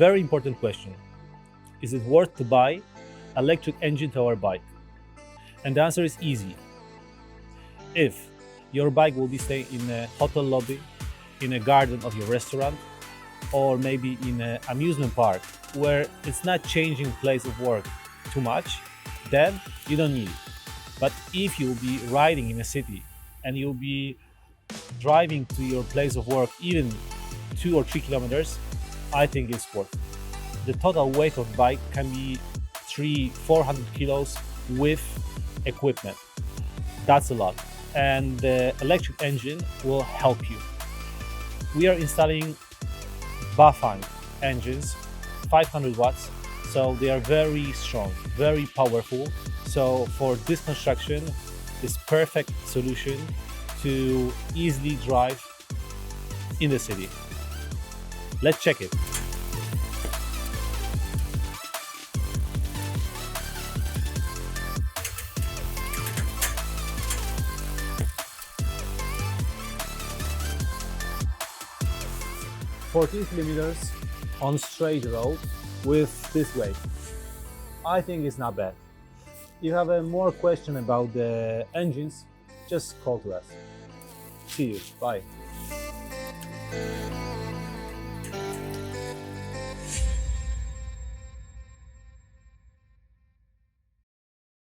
Very important question. Is it worth to buy electric engine to our bike? And the answer is easy. If your bike will be staying in a hotel lobby, in a garden of your restaurant, or maybe in an amusement park where it's not changing place of work too much, then you don't need it. But if you'll be riding in a city and you'll be driving to your place of work even 2 or 3 kilometers, I think it's worth it. The total weight of bike can be 300-400 kilos with equipment. That's a lot. And the electric engine will help you. We are installing Bafang engines, 500 watts, so they are very strong, very powerful. So for this construction, it's perfect solution to easily drive in the city. Let's check it. "14 kilometers on straight road with this weight. I think it's not bad. If you have a more question about the engines, just call to us. See you. Bye.